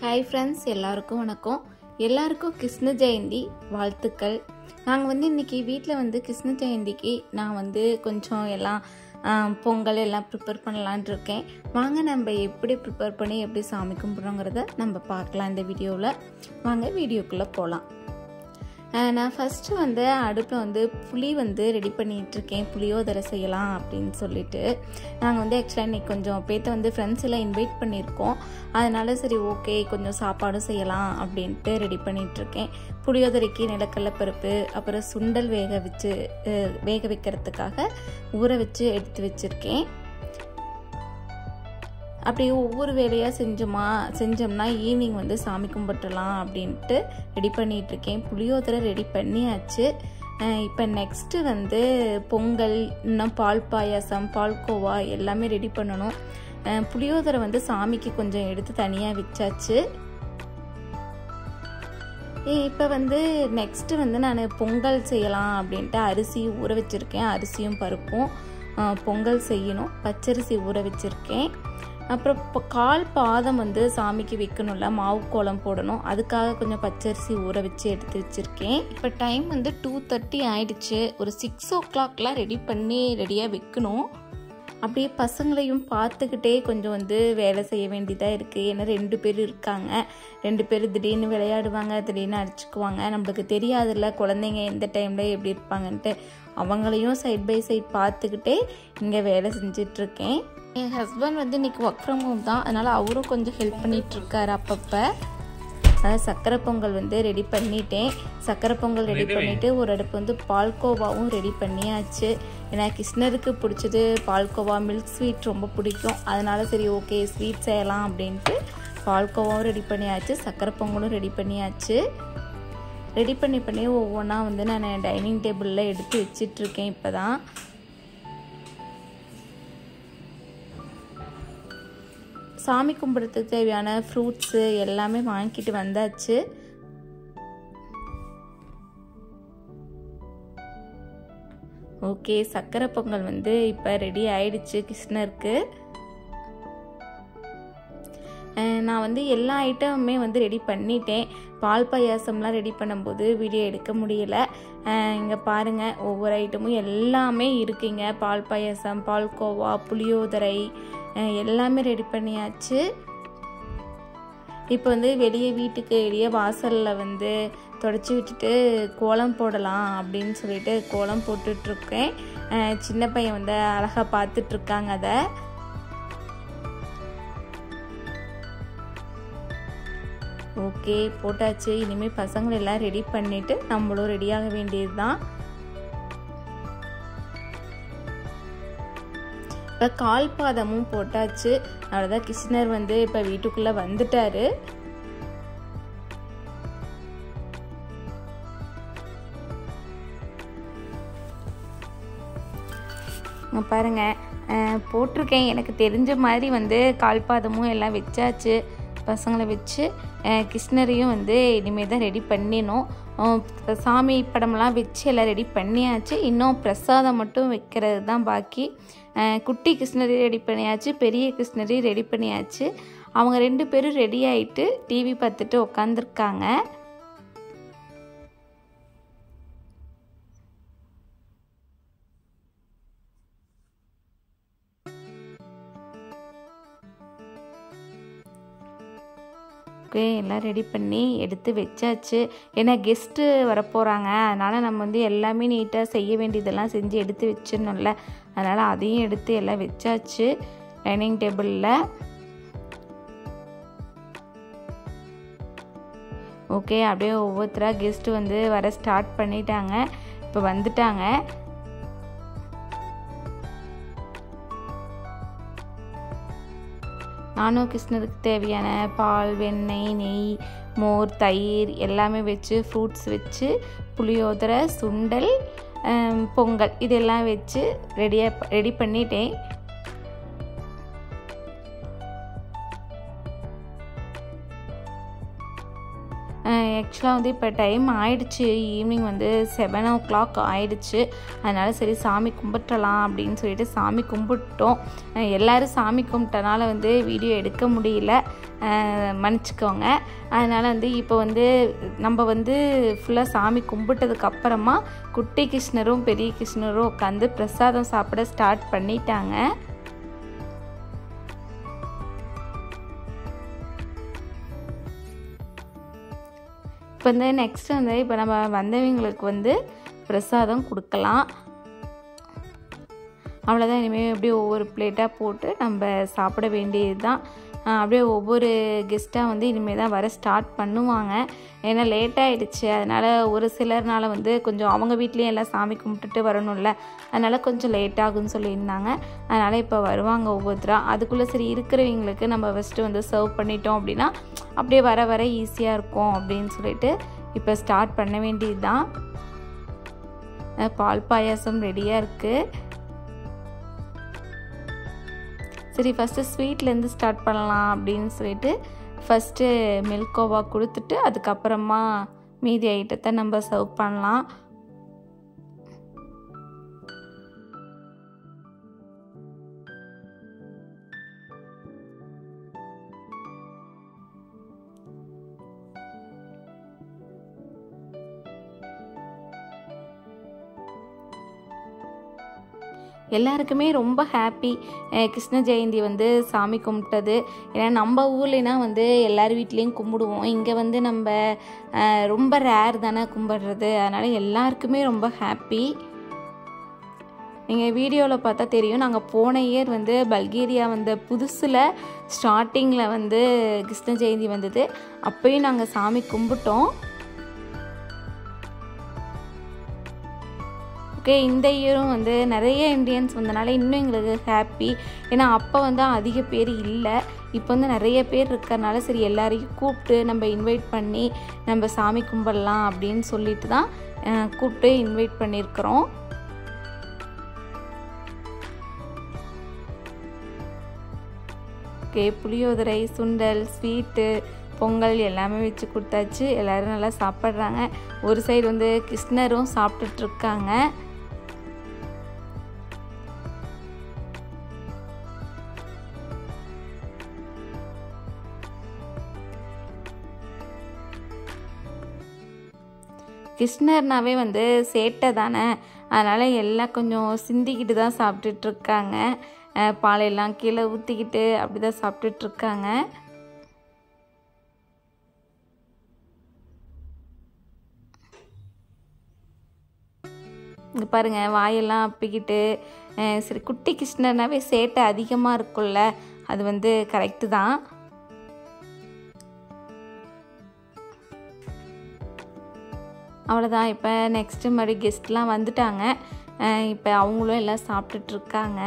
Hi friends, எல்லாருக்கும் வணக்கம். எல்லாருக்கும் கிருஷ்ண ஜெயந்தி வாழ்த்துக்கள். நாங்கள் இன்றைக்கி வீட்டில் கிருஷ்ண ஜெயந்திக்கு நான் கொஞ்சம் எல்லாம் பொங்கல் எல்லாம் ப்ரிப்பேர் பண்ணலான் இருக்கேன். வாங்க நம்ம எப்படி ப்ரிப்பேர் பண்ணி எப்படி சாமி கும்பிட்றோங்கிறத நம்ம பார்க்கலாம் இந்த வீடியோவில். வாங்க வீடியோக்குள்ளே போகலாம். நான் ஃபஸ்ட்டு அடுப்பில் புளி ரெடி பண்ணிகிட்ருக்கேன். புளியோதரை செய்யலாம் அப்படின்னு சொல்லிட்டு நாங்கள் ஆக்சுவலாக இன்றைக்கி கொஞ்சம் பேர்த்த ஃப்ரெண்ட்ஸ் எல்லாம் இன்வைட் பண்ணியிருக்கோம். அதனால சரி ஓகே கொஞ்சம் சாப்பாடும் செய்யலாம் அப்படின்ட்டு ரெடி பண்ணிகிட்ருக்கேன். புளியோதரைக்கு நிலக்கடலை பருப்பு, அப்புறம் சுண்டல் வேக வைக்கிறதுக்காக ஊற வச்சு எடுத்து வச்சுருக்கேன். அப்படியே ஒவ்வொரு வேலையாக செஞ்சோம்னா ஈவினிங் சாமி கும்பிட்டுலாம் அப்படின்ட்டு ரெடி பண்ணிகிட்ருக்கேன். புளியோதரை ரெடி பண்ணியாச்சு. இப்போ நெக்ஸ்ட்டு பொங்கல், இன்னும் பால் பாயாசம், பால்கோவா எல்லாமே ரெடி பண்ணணும். புளியோதரை சாமிக்கு கொஞ்சம் எடுத்து தனியாக வச்சாச்சு. இப்போ நெக்ஸ்ட்டு நான் பொங்கல் செய்யலாம் அப்படின்ட்டு அரிசி ஊற வச்சுருக்கேன். அரிசியும் பருப்பும் பொங்கல் செய்யணும். பச்சரிசி ஊற வச்சுருக்கேன். அப்புறம் இப்போ கால் பாதம் சாமிக்கு வைக்கணும்ல, மாவு கோலம் போடணும். அதுக்காக கொஞ்சம் பச்சரிசி ஊற வச்சு எடுத்து வச்சுருக்கேன். இப்போ டைம் 2:30 ஆயிடுச்சு. ஒரு 6 o'clockலாம் ரெடி பண்ணி ரெடியாக வைக்கணும். அப்படியே பசங்களையும் பார்த்துக்கிட்டே கொஞ்சம் வேலை செய்ய வேண்டியதாக இருக்குது. ஏன்னா 2 பேர் இருக்காங்க. 2 பேர் திடீர்னு விளையாடுவாங்க, திடீர்னு அடிச்சுக்குவாங்க. நம்மளுக்கு தெரியாதுல்ல குழந்தைங்க எந்த டைமில் எப்படி இருப்பாங்கன்ட்டு. அவங்களையும் சைட் பை சைட் பார்த்துக்கிட்டே இங்கே வேலை செஞ்சிட்ருக்கேன். என் ஹஸ்பண்ட் இன்றைக்கி ஒர்க் ஃப்ரம் ஹோம் தான். அதனால் அவரும் கொஞ்சம் ஹெல்ப் பண்ணிகிட்ருக்காரு அப்பப்போ. அதாவது சக்கரை பொங்கல் ரெடி பண்ணிட்டேன். சக்கரை பொங்கல் ரெடி பண்ணிவிட்டு ஒரு அடுப்பு பால்கோவாவும் ரெடி பண்ணியாச்சு. ஏன்னா கிருஷ்ணருக்கு பிடிச்சது பால்கோவா, மில்க் ஸ்வீட் ரொம்ப பிடிக்கும். அதனால சரி ஓகே ஸ்வீட் செய்யலாம் அப்படின்ட்டு பால்கோவாவும் ரெடி பண்ணியாச்சு, சக்கரை பொங்கலும் ரெடி பண்ணியாச்சு. ரெடி பண்ணி ஒவ்வொன்றா நான் டைனிங் டேபிளில் எடுத்து வச்சிட்ருக்கேன். இப்போ தான் சாமி கும்பிட்றதுக்கு தேவையான ஃப்ரூட்ஸு எல்லாமே வாங்கிட்டு வந்தாச்சு. ஓகே, சக்கரை பொங்கல் இப்போ ரெடி ஆயிடுச்சு கிருஷ்ணருக்கு. நான் எல்லா ஐட்டமுமே ரெடி பண்ணிட்டேன். பால் பாயாசம்லாம் ரெடி பண்ணும்போது வீடியோ எடுக்க முடியல. இங்கே பாருங்கள், ஒவ்வொரு ஐட்டமும் எல்லாமே இருக்குங்க. பால் பாயாசம், பால்கோவா, புளியோதரை எல்லாமே ரெடி பண்ணியாச்சு. இப்போ வெளியே வீட்டுக்கு வெளியே வாசலில் தொடச்சி விட்டுட்டு கோலம் போடலாம் அப்படின்னு சொல்லிட்டு கோலம் போட்டுட்ருக்கேன். சின்ன பையன் அழகாக பார்த்துட்ருக்காங்க. அதை ஓகே போட்டாச்சு. இனிமேல் பசங்களெல்லாம் ரெடி பண்ணிவிட்டு நம்மளும் ரெடியாக வேண்டியது தான். இப்போ கால் பாதமும் போட்டாச்சு. அவ்வளோதான், கிருஷ்ணர் இப்போ வீட்டுக்குள்ளே வந்துட்டாரு. பாருங்க போட்டிருக்கேன். எனக்கு தெரிஞ்ச மாதிரி கால் பாதமும் எல்லாம் வச்சாச்சு. பசங்களை வச்சு கிருஷ்ணரையும் இனிமேல் தான் ரெடி பண்ணினோம். சாமி படம்லாம் வச்சு எல்லாம் ரெடி பண்ணியாச்சு. இன்னும் பிரசாதம் மட்டும் வைக்கிறது தான் பாக்கி. குட்டி கிருஷ்ணரி ரெடி பண்ணியாச்சு, பெரிய கிருஷ்ணரி ரெடி பண்ணியாச்சு. அவங்க 2 பேரும் ரெடி ஆகிட்டு டிவி பார்த்துட்டு உட்காந்துருக்காங்க. எல்லாம் ரெடி பண்ணி எடுத்து வச்சாச்சு. ஏன்னா கெஸ்ட்டு வரப்போகிறாங்க. அதனால் நம்ம எல்லாமே நீட்டாக செய்ய வேண்டியதெல்லாம் செஞ்சு எடுத்து வச்சிடணும்ல. அதனால் அதையும் எடுத்து எல்லாம் வச்சாச்சு டைனிங் டேபிளில். ஓகே, அப்படியே ஒவ்வொருத்தராக கெஸ்ட்டு வர ஸ்டார்ட் பண்ணிட்டாங்க. இப்போ வந்துட்டாங்க. நானும் கிருஷ்ணருக்கு தேவையான பால், வெண்ணெய், நெய், மோர், தயிர் எல்லாமே வச்சு, ஃப்ரூட்ஸ் வச்சு, புளியோதரை, சுண்டல், பொங்கல் இதெல்லாம் வச்சு ரெடி பண்ணிட்டேன். ஆக்சுவலாக வந்து இப்போ டைம் ஆயிடுச்சு, ஈவினிங் வந்து 7 o'clock ஆயிடுச்சு. அதனால் சரி சாமி கும்பிட்டுலாம் அப்படின்னு சொல்லிட்டு சாமி கும்பிட்டோம். எல்லோரும் சாமி கும்பிட்டனால வந்து வீடியோ எடுக்க முடியல, மன்னிச்சிக்கோங்க. அதனால் வந்து இப்போ வந்து நம்ம வந்து ஃபுல்லாக சாமி கும்பிட்டதுக்கப்புறமா குட்டி கிருஷ்ணரும் பெரிய கிருஷ்ணரும் உட்காந்து பிரசாதம் சாப்பிட ஸ்டார்ட் பண்ணிட்டாங்க. இப்போ வந்து நெக்ஸ்ட் வந்து இப்போ நம்ம வந்தவங்களுக்கு வந்து பிரசாதம் கொடுக்கலாம். அவ்வளோதான். இனிமேல் அப்படியே ஒவ்வொரு பிளேட்டாக போட்டு நம்ம சாப்பிட வேண்டியது தான். அப்படியே ஒவ்வொரு கெஸ்ட்டாக வந்து இனிமேல் தான் வர ஸ்டார்ட் பண்ணுவாங்க. ஏன்னா லேட்டாகிடுச்சு, அதனால் ஒரு சிலர்னால வந்து கொஞ்சம் அவங்க வீட்லேயும் எல்லாம் சாமி கும்பிட்டுட்டு வரணும்ல, அதனால் கொஞ்சம் லேட் ஆகுன்னு சொல்லியிருந்தாங்க. அதனால் இப்போ வருவாங்க ஒவ்வொருத்தராக. அதுக்குள்ளே சரி இருக்கிறவங்களுக்கு நம்ம ஃபஸ்ட்டு வந்து சர்வ் பண்ணிட்டோம் அப்படின்னா அப்படியே வர வர ஈஸியாக இருக்கும் அப்படின்னு சொல்லிட்டு இப்போ ஸ்டார்ட் பண்ண வேண்டியது தான். பால் பாயாசம் ரெடியாக இருக்குது. சரி ஃபஸ்ட்டு ஸ்வீட்லேருந்து ஸ்டார்ட் பண்ணலாம் அப்படின்னு சொல்லிட்டு ஃபஸ்ட்டு மில்க் கோவா கொடுத்துட்டு அதுக்கப்புறமா மீதி ஐட்டத்தை நம்ம சர்வ் பண்ணலாம். எல்லாருக்குமே ரொம்ப ஹாப்பி கிருஷ்ண ஜெயந்தி வந்து சாமி கும்பிட்டது. ஏன்னா நம்ம ஊர்லேனா வந்து எல்லார் வீட்லேயும் கும்பிடுவோம், இங்கே வந்து நம்ம ரொம்ப ரேர் தானே கும்பிடுறது. அதனால் எல்லாருக்குமே ரொம்ப ஹாப்பி. நீங்கள் வீடியோவில் பார்த்தா தெரியும், நாங்கள் போன இயர் வந்து பல்கேரியா வந்த புதுசில் ஸ்டார்டிங்கில் வந்து கிருஷ்ண ஜெயந்தி வந்தது. அப்போயும் நாங்கள் சாமி கும்பிட்டோம். ஓகே, இந்த இயரும் வந்து நிறைய இண்டியன்ஸ் வந்தனால இன்னும் எங்களுக்கு ஹாப்பி. ஏன்னா அப்போ வந்து அதிக பேர் இல்லை, இப்போ வந்து நிறைய பேர் இருக்கிறனால சரி எல்லாரையும் கூப்பிட்டு நம்ம இன்வைட் பண்ணி நம்ம சாமி கும்பிடலாம் அப்படின்னு சொல்லிட்டு தான் கூப்பிட்டு இன்வைட் பண்ணியிருக்கிறோம். ஓகே, புளியோதரை, சுண்டல், ஸ்வீட்டு, பொங்கல் எல்லாமே வச்சு கொடுத்தாச்சு. எல்லோரும் நல்லா சாப்பிட்றாங்க. ஒரு சைடு வந்து கிருஷ்ணரும் சாப்பிட்டுட்ருக்காங்க. கிருஷ்ணர்னாவே வந்து சேட்டை தானே, அதனால் எல்லாம் கொஞ்சம் சிந்திக்கிட்டு தான் சாப்பிட்டுட்ருக்காங்க. பாலையெல்லாம் கீழே ஊற்றிக்கிட்டு அப்படி தான் சாப்பிட்டுட்ருக்காங்க. இங்கே பாருங்கள், வாயெல்லாம் அப்பிக்கிட்டு. சரி, குட்டி கிருஷ்ணர்னாவே சேட்டை அதிகமாக இருக்கும்ல, அது வந்து கரெக்டு தான். அவ்வளோதான். இப்போ நெக்ஸ்ட்டு மறுபடி கெஸ்ட்லாம் வந்துட்டாங்க. இப்போ அவங்களும் எல்லாம் சாப்பிட்டுட்ருக்காங்க.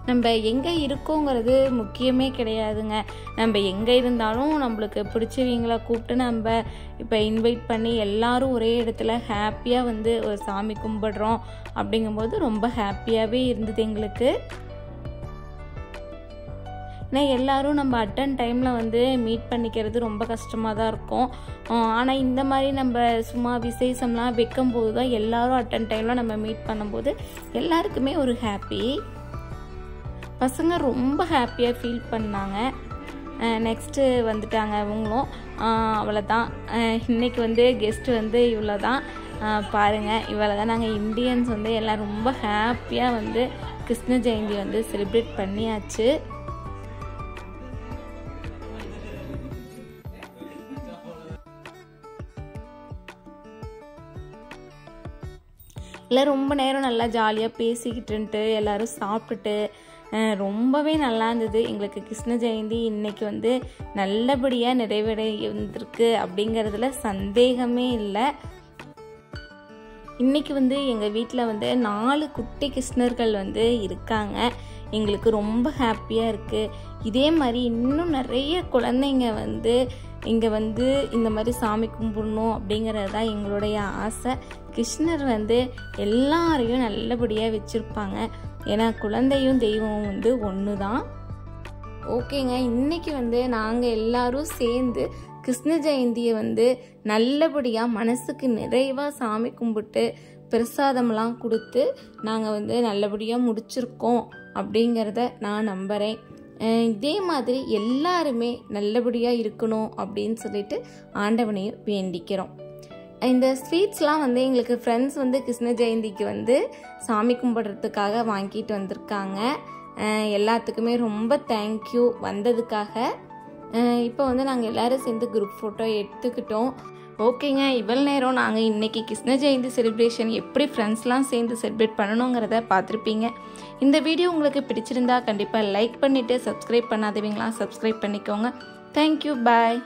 நம்ம எங்கே இருக்கோங்கிறது முக்கியமே கிடையாதுங்க. நம்ம எங்கே இருந்தாலும் நம்மளுக்கு பிடிச்சவங்கள கூப்பிட்டு நம்ம இப்போ இன்வைட் பண்ணி எல்லாரும் ஒரே இடத்துல ஹாப்பியாக வந்து ஒரு சாமி கும்பிடுறோம் அப்படிங்கும்போது ரொம்ப ஹாப்பியாகவே இருந்தது எங்களுக்கு. ஏன்னா எல்லோரும் நம்ம அட்டன் டைமில் வந்து மீட் பண்ணிக்கிறது ரொம்ப கஷ்டமாக தான் இருக்கும். ஆனால் இந்த மாதிரி நம்ம சும்மா விசேஷம்லாம் வைக்கும்போது தான் எல்லோரும் அட்டன் டைமில் நம்ம மீட் பண்ணும்போது எல்லாருக்குமே ஒரு ஹாப்பி. பசங்க ரொம்ப ஹாப்பியாக ஃபீல் பண்ணாங்க. நெக்ஸ்ட்டு வந்துட்டாங்க அவங்களும். அவ்வளோதான், இன்றைக்கி வந்து கெஸ்ட்டு வந்து இவ்வளோ தான். பாருங்கள், இவ்வளோ தான். நாங்கள் இண்டியன்ஸ் வந்து எல்லாம் ரொம்ப ஹாப்பியாக வந்து கிருஷ்ண ஜெயந்தி வந்து செலிப்ரேட் பண்ணியாச்சு. எல்லாம் ரொம்ப நேரம் நல்லா ஜாலியாக பேசிக்கிட்டுன்ட்டு எல்லோரும் சாப்பிட்டுட்டு ரொம்பவே நல்லா இருந்தது. எங்களுக்கு கிருஷ்ண ஜெயந்தி இன்றைக்கி வந்து நல்லபடியாக நிறைவடைந்திருக்கு அப்படிங்கிறதுல சந்தேகமே இல்லை. இன்றைக்கி வந்து எங்கள் வீட்டில் வந்து 4 குட்டி கிருஷ்ணர்கள் வந்து இருக்காங்க. எங்களுக்கு ரொம்ப ஹாப்பியாக இருக்குது. இதே மாதிரி இன்னும் நிறைய குழந்தைங்க வந்து இங்கே வந்து இந்த மாதிரி சாமி கும்பிடணும் அப்படிங்கிறது தான் எங்களுடைய ஆசை. கிருஷ்ணர் வந்து எல்லாரையும் நல்லபடியாக வச்சுருப்பாங்க. ஏன்னா குழந்தையும் தெய்வமும் வந்து ஒன்று தான். ஓகேங்க, இன்றைக்கி வந்து நாங்கள் எல்லோரும் சேர்ந்து கிருஷ்ண ஜெயந்தியை வந்து நல்லபடியாக மனசுக்கு நிறைவாக சாமி கும்பிட்டு பிரசாதம்லாம் கொடுத்து நாங்கள் வந்து நல்லபடியாக முடிச்சிருக்கோம் அப்படிங்கிறத நான் நம்புகிறேன். இதே மாதிரி எல்லாருமே நல்லபடியாக இருக்கணும் அப்படின்னு சொல்லிட்டு ஆண்டவனையும் வேண்டிக்கிறோம். இந்த ஸ்வீட்ஸ்லாம் வந்து எங்களுக்கு ஃப்ரெண்ட்ஸ் வந்து கிருஷ்ண ஜெயந்திக்கு வந்து சாமி கும்பிட்றதுக்காக வாங்கிட்டு வந்திருக்காங்க. எல்லாத்துக்குமே ரொம்ப தேங்க்யூ வந்ததுக்காக. இப்போ வந்து நாங்கள் எல்லோரும் சேர்ந்து குரூப் ஃபோட்டோ எடுத்துக்கிட்டோம். ஓகேங்க, இவ்வளோ நேரம் நாங்கள் இன்றைக்கி கிருஷ்ண ஜெயந்தி செலிப்ரேஷன் எப்படி ஃப்ரெண்ட்ஸ்லாம் சேர்ந்து செலிப்ரேட் பண்ணணுங்கிறத பார்த்துருப்பீங்க. இந்த வீடியோ உங்களுக்கு பிடிச்சிருந்தா கண்டிப்பாக லைக் பண்ணிவிட்டு சப்ஸ்கிரைப் பண்ணாதவங்களாம் சப்ஸ்கிரைப் பண்ணிக்கோங்க. தேங்க்யூ, பாய்.